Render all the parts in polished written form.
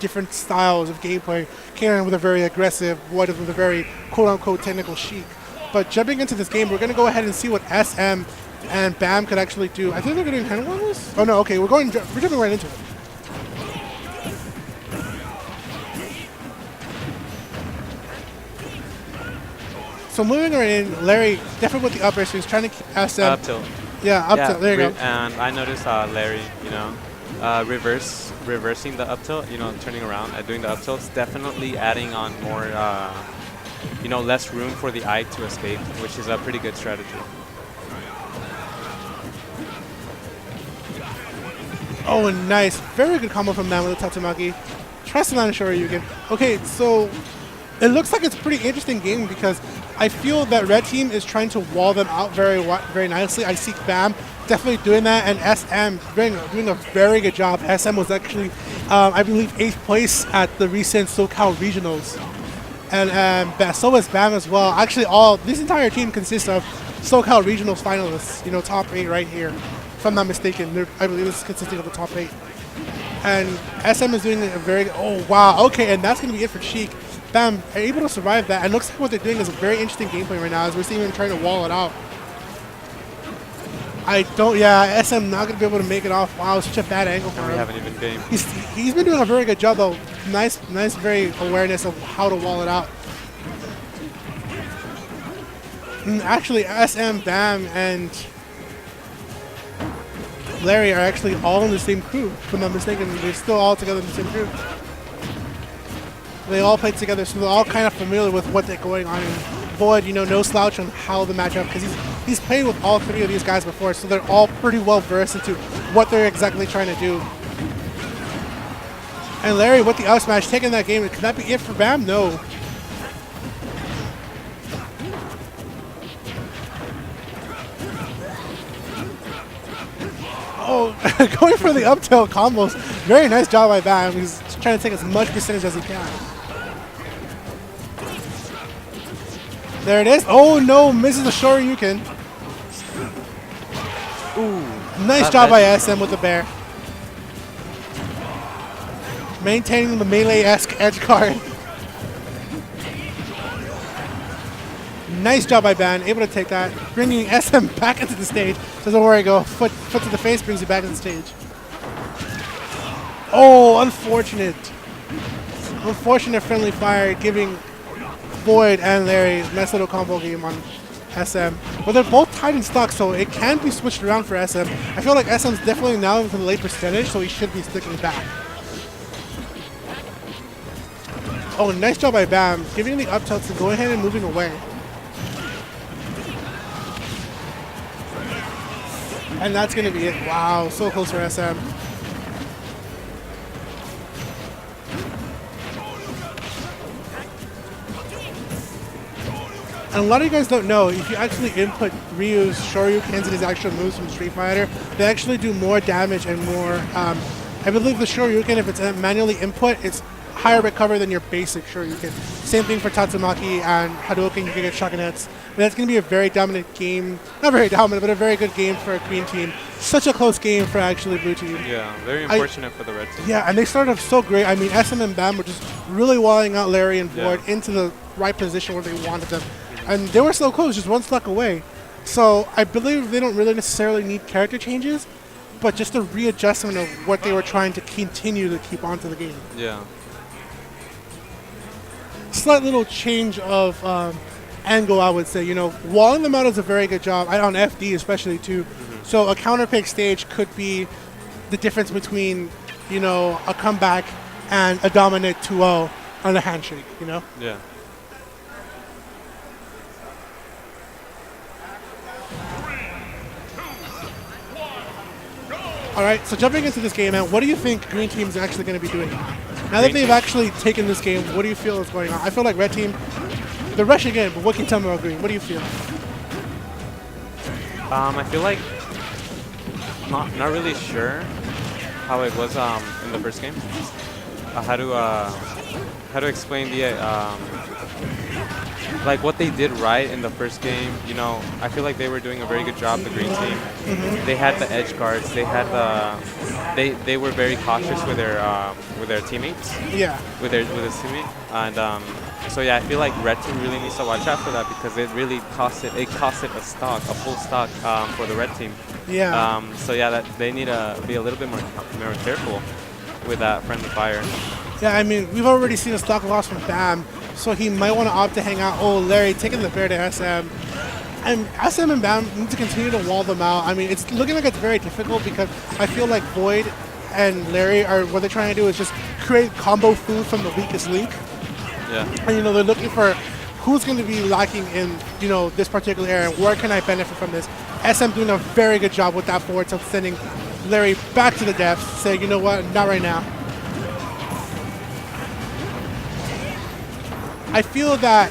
different styles of gameplay. Karen with a very aggressive, VoiD with a very quote-unquote technical chic. But jumping into this game, we're going to go ahead and see what SM and BAM could actually do. I think they're going to handle on this. Oh no, okay, we're jumping right into it. So moving right in, Larry definitely with the upper, so he's trying to keep SM. Up tilt. Yeah, up tilt. There you go. And I noticed Larry, you know, reversing the up tilt, you know, turning around and doing the up tilts, definitely adding on more, you know, less room for the eye to escape, which is a pretty good strategy. Oh, nice. Very good combo from them with the Tatsumaki. Tries to land a Shoryuken. Okay, so it looks like it's a pretty interesting game because I feel that red team is trying to wall them out very nicely. I see BAM definitely doing that, and SM doing a very good job. SM was actually, I believe, 8th place at the recent SoCal Regionals. And so was BAM as well. Actually, this entire team consists of SoCal Regionals finalists, you know, top 8 right here. If I'm not mistaken, I believe this is consisting of the top 8. And SM is doing a very good, oh wow, okay, and that's going to be it for Cheek. BAM are able to survive that, and looks like what they're doing is a very interesting gameplay right now as we're seeing them trying to wall it out. SM not going to be able to make it off. Wow, such a bad angle for him. We haven't even gamed. He's been doing a very good job though. Nice, very awareness of how to wall it out. And actually, SM, BAM, and Larry are actually all in the same crew. If I'm not mistaken, they're still all together in the same crew. They all play together, so they're all kind of familiar with what they're going on. And VoiD, you know, no slouch on how the matchup, because he's played with all 3 of these guys before, so they're all pretty well versed into what they're exactly trying to do. And Larry with the up smash, taking that game. Could that be it for BAM? No. Oh, going for the up tilt combos. Very nice job by BAM. He's trying to take as much percentage as he can. There it is. Oh no, misses the Shoryuken. Ooh, nice job by SM with the bear. Maintaining the melee-esque edge guard. Nice job by BAM, able to take that, bringing SM back into the stage. Doesn't worry, go foot to the face, brings you back to the stage. Oh, unfortunate. Unfortunate friendly fire, giving VoiD and Larry a nice little combo game on SM. But they're both tied in stock, so it can be switched around for SM. I feel like SM's definitely now into the late percentage, so he should be sticking back. Oh, nice job by BAM, giving the up tilts and going ahead and moving away. And that's going to be it. Wow, so close for SM. And a lot of you guys don't know, if you actually input Ryu's Shoryukens and his actual moves from Street Fighter, they actually do more damage and more, I believe the Shoryuken, if it's manually input, it's higher recover than your basic Shoryuken. Same thing for Tatsumaki and Hadouken, you can get shotgun hits. But that's going to be a very dominant game, not very dominant, but a very good game for a green team. Such a close game for actually blue team. Yeah, very unfortunate for the red team. Yeah, and they started off so great. I mean, SM and BAM were just really walling out Larry and VoiD into the right position where they wanted them. And they were so close, just one stock away. So I believe they don't really necessarily need character changes, but just a readjustment of what they were trying to continue to keep onto the game. Yeah. Slight little change of angle, I would say. You know, walling them out is a very good job, on FD especially too. So a counter pick stage could be the difference between, you know, a comeback and a dominant 2-0 on a handshake, you know? Yeah. All right, so jumping into this game, man, what do you think Green Team is actually going to be doing? Now that they've actually taken this game, what do you feel is going on? I feel like Red Team, they're rushing in, but what can you tell me about Green? What do you feel? I feel like not really sure how it was in the first game. How to explain the like what they did right in the first game, you know, I feel like they were doing a very good job. The green team, they had the edge guards. They had they were very cautious with their teammates. Yeah. With his teammate, and so yeah, I feel like red team really needs to watch out for that because it really costed a full stock for the red team. Yeah. So yeah, that they need to be a little bit more careful with that friendly fire. Yeah, I mean, we've already seen a stock loss from Bam, so he might want to opt to hang out. Oh, Larry taking the fair to SM. And SM and Bam need to continue to wall them out. I mean, it's looking like it's very difficult because I feel like VoiD and Larry are, what they're trying to do is just create combo food from the weakest link. Yeah. And, you know, they're looking for who's going to be lacking in, you know, this particular area. Where can I benefit from this? SM doing a very good job with that forward tilt, sending Larry back to the depths, saying, you know what, not right now. I feel that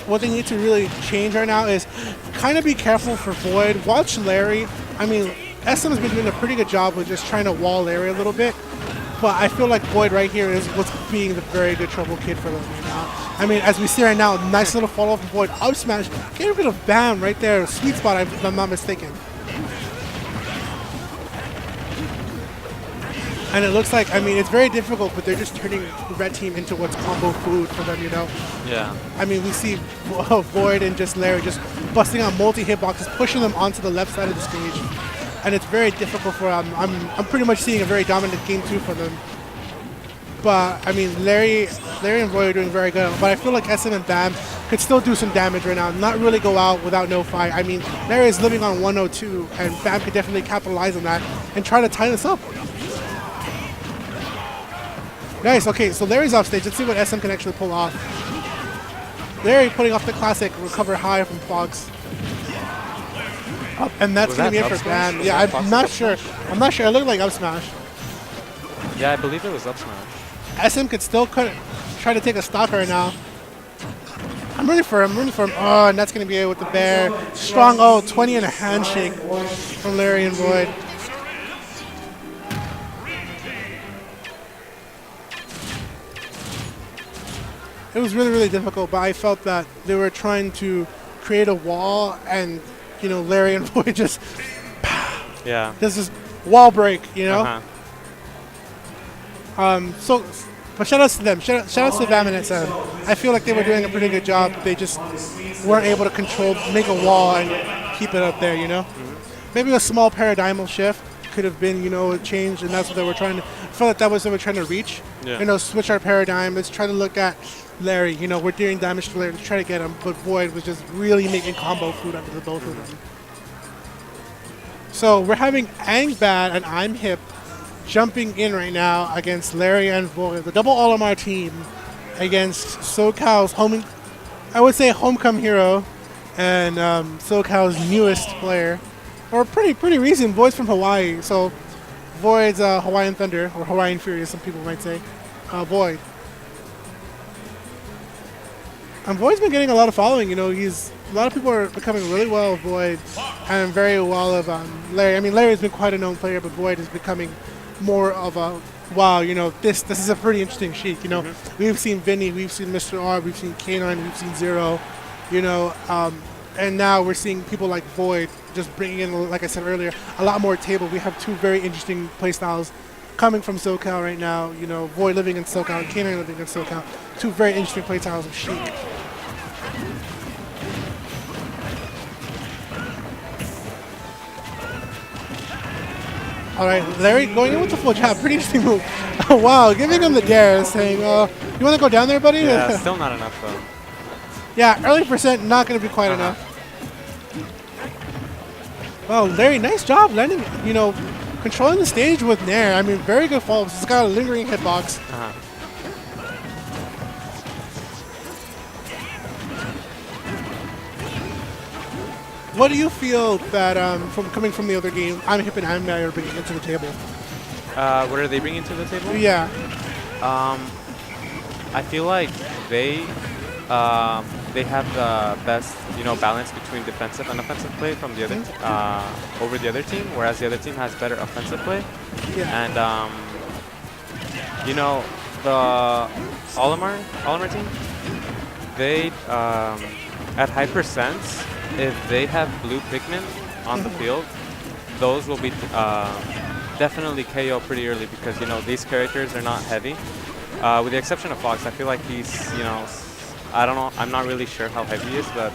what they need to really change right now is kind of be careful for VoiD. Watch Larry. I mean, SM has been doing a pretty good job with just trying to wall Larry a little bit. But I feel like VoiD right here is what's being the very good trouble kid for them right now. I mean, as we see right now, nice little follow up from VoiD. Up smash. Get rid of Bam right there. Sweet spot, if I'm not mistaken. And it looks like, I mean, it's very difficult, but they're just turning the red team into what's combo food for them, you know? Yeah. I mean, we see VoiD and just Larry just busting out multi-hitboxes, pushing them onto the left side of the stage. And it's very difficult for them. I'm pretty much seeing a very dominant game 2 for them. But, I mean, Larry and VoiD are doing very good. But I feel like SM and Bam could still do some damage right now, not really go out without no fight. I mean, Larry is living on 102, and Bam could definitely capitalize on that and try to tie this up. Nice, okay, so Larry's off stage. Let's see what SM can actually pull off. Larry putting off the classic recover high from Fox. And that's going to be it for Bam. Yeah, I'm not sure. It looked like up smash. Yeah, I believe it was up smash. SM could still try to take a stock right now. I'm rooting for him. Oh, and that's going to be it with the bear. Strong 20 and a handshake from Larry and VoiD. It was really, really difficult, but I felt that they were trying to create a wall, and, you know, Larry and VoiD just, yeah, this is wall break, you know? Uh-huh. But shout outs to them. Shout outs to Bam and SM. I feel like they were doing a pretty good job. They just weren't able to make a wall and keep it up there, you know? Mm-hmm. Maybe a small paradigmal shift could have been, you know, a change, and that's what they were trying to, I felt like that was what they were trying to reach. Yeah. You know, switch our paradigm. Let's try to look at Larry. You know, we're doing damage to Larry. Let's try to get him. But VoiD was just really making combo food out of the both of them. So we're having Angbad and ImHip jumping in right now against Larry and VoiD, the double All-MR team against SoCal's homecoming hero and SoCal's newest player, or pretty recent. VoiD's from Hawaii, so VoiD's Hawaiian Thunder, or Hawaiian Fury, as some people might say. VoiD. And VoiD's been getting a lot of following. You know, a lot of people are becoming really well of VoiD and very well of Larry. I mean, Larry's been quite a known player, but VoiD is becoming more of a, wow, you know, this is a pretty interesting sheik. You know, we've seen Vinny, we've seen Mr. R, we've seen K9, we've seen Zero, you know, and now we're seeing people like VoiD just bringing in, like I said earlier, a lot more table. We have two very interesting playstyles coming from SoCal right now. You know, VoiD living in SoCal and K9 living in SoCal. Two very interesting playstyles of sheik. All right, Larry going in with the full jab. Pretty interesting move. Wow, giving him the dare, saying, you want to go down there, buddy? Yeah, still not enough, though. Yeah, early percent, not going to be quite enough. Wow, Larry, nice job landing, you know, controlling the stage with Nair. I mean, very good follow-ups. He's got a lingering hitbox. What do you feel that, from coming from the other game, ImHip and Angbad are bringing into the table? What are they bringing to the table? Yeah. I feel like they have the best, you know, balance between defensive and offensive play from the other over the other team, whereas the other team has better offensive play. Yeah. And you know, the All-MR team, they at high percents, if they have blue pigment on the field, those will be definitely KO pretty early because, you know, these characters are not heavy. With the exception of Fox, I feel like he's, you know, I don't know, I'm not really sure how heavy he is, but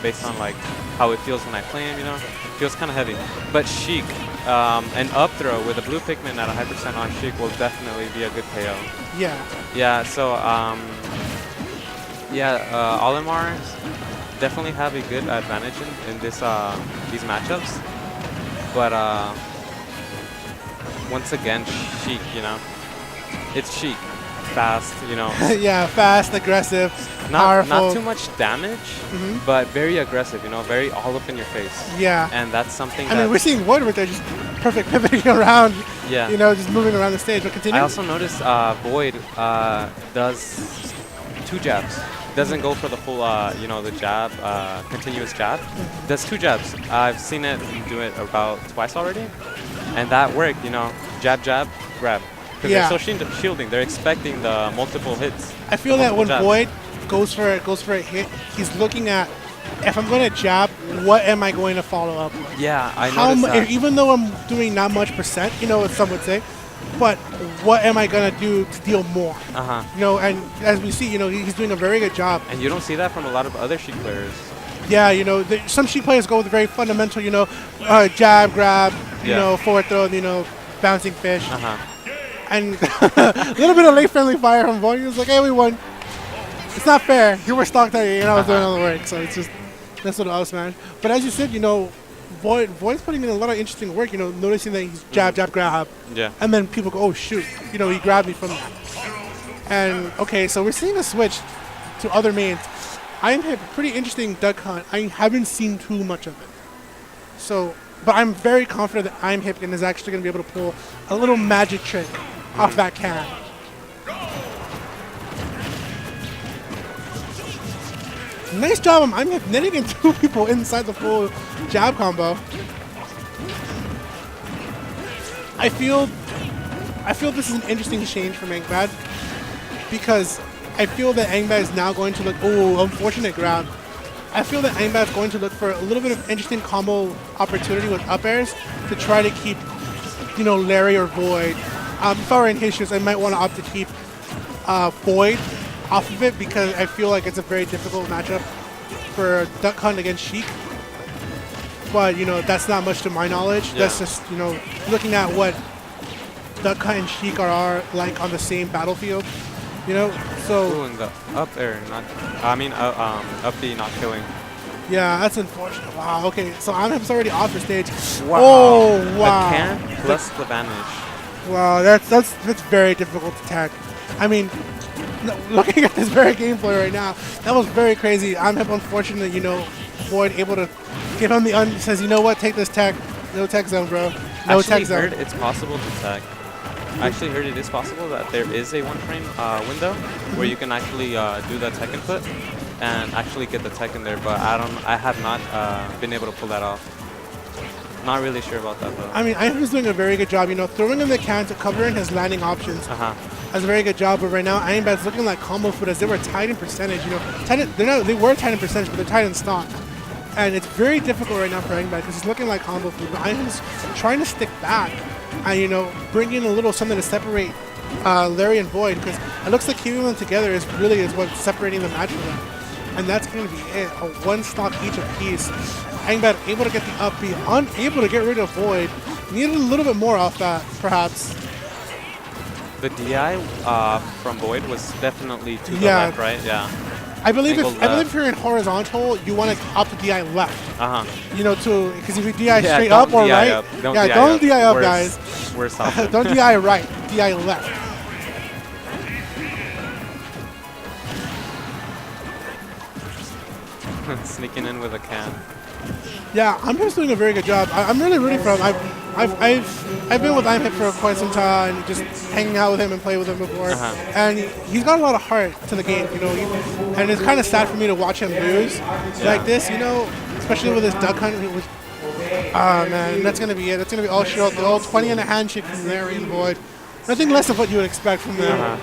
based on like how it feels when I play him, you know, feels kind of heavy. But Sheik, an up throw with a blue pigment at a high percent on Sheik will definitely be a good KO. Yeah. Yeah, so Olimar definitely have a good advantage in this these matchups. But once again, Sheik, you know, it's Sheik. Fast, you know. Yeah, fast, aggressive, powerful. Not too much damage, but very aggressive, you know, very all up in your face. Yeah. And that's something I mean, we're seeing VoiD right there, just perfect pivoting around. Yeah. You know, just moving around the stage. But continue. I also noticed VoiD does 2 jabs. Doesn't go for the full, you know, the jab, continuous jab. Does 2 jabs. I've seen it do it about twice already, and that worked. You know, jab, jab, grab. Because they're so shielding, they're expecting the multiple hits. I feel that when VoiD goes for a hit, he's looking at, if I'm going to jab, what am I going to follow up with? Yeah, I noticed that. Even though I'm doing not much percent, you know, what some would say, but what am I going to do to deal more? You know, and as we see, you know, he's doing a very good job. And you don't see that from a lot of other Sheik players. Yeah, you know, some Sheik players go with very fundamental, you know, jab, grab, you know, forward throw, you know, bouncing fish. And a little bit of late friendly fire from VoiD. He was like, hey, we won. It's not fair. You were stocked at and I was doing all the work. So it's just, that's what I was smashed. But as you said, you know, VoiD's putting in a lot of interesting work, you know, noticing that he's jab, jab, grab. Yeah. And then people go, oh, shoot. You know, he grabbed me from that. And, okay, so we're seeing a switch to other mains. ImHip, pretty interesting duck hunt. I haven't seen too much of it. So, but I'm very confident that ImHip is actually going to be able to pull a little magic trick off that can. Nice job on ImHip netting in 2 people inside the full jab combo. I feel this is an interesting change from Angbad because I feel that Angbad is now going to look, oh, unfortunate grab. I feel that Angbad is going to look for a little bit of interesting combo opportunity with up airs to try to keep, you know, Larry or VoiD. If I were in his shoes, I might want to opt to keep VoiD off of it because I feel like it's a very difficult matchup for Duck Hunt against Sheik. But, you know, that's not much to my knowledge. Yeah. That's just, you know, looking at what Duck Hunt and Sheik are like on the same battlefield. You know, so... Ooh, and the up air, not... I mean, up B not killing. Yeah, that's unfortunate. Wow, okay, so ImHip's already off the stage. Wow. Oh, wow. The can plus the vanish. Wow, that's very difficult to tag. I mean, looking at this very gameplay right now, that was very crazy. ImHip, unfortunately, you know, VoiD able to get on the says, you know what, take this tag. No tag zone, bro. No tag zone. I actually heard it's possible to tag. I actually heard it is possible that there is a 1-frame window where you can actually do the tech input and actually get the tech in there, but I have not been able to pull that off. Not really sure about that though. I mean, ImHip is doing a very good job, you know, throwing in the can to cover in his landing options. That's a very good job, but right now Angbad's looking like combo food as they were tied in percentage, you know. They were tied in percentage, but they're tied in stock. And it's very difficult right now for Angbad because he's looking like combo food, but ImHip's trying to stick back and, you know, bring in a little something to separate Larry and VoiD, because it looks like keeping them together is what's separating the match for them. And that's going to be it, a 1 stock each apiece. Angbad able to get the up B, unable to get rid of VoiD. Needed a little bit more off that, perhaps. The DI from VoiD was definitely to the left, right? Yeah. I believe if you're in horizontal, you want to opt the DI left. You know, because if you DI straight up or right, don't DI up, guys. Worse don't DI right, DI left. Sneaking in with a can. Yeah, ImHip's doing a very good job. I'm really rooting for him. I've been with ImHip for quite some time, just hanging out with him and playing with him before. And he's got a lot of heart to the game, you know. And it's kind of sad for me to watch him lose like this, you know, especially with his duck hunt. Man, that's gonna be it. That's gonna be all shit out. The old 20 and a handshake from Larry and VoiD. Nothing less of what you would expect from them.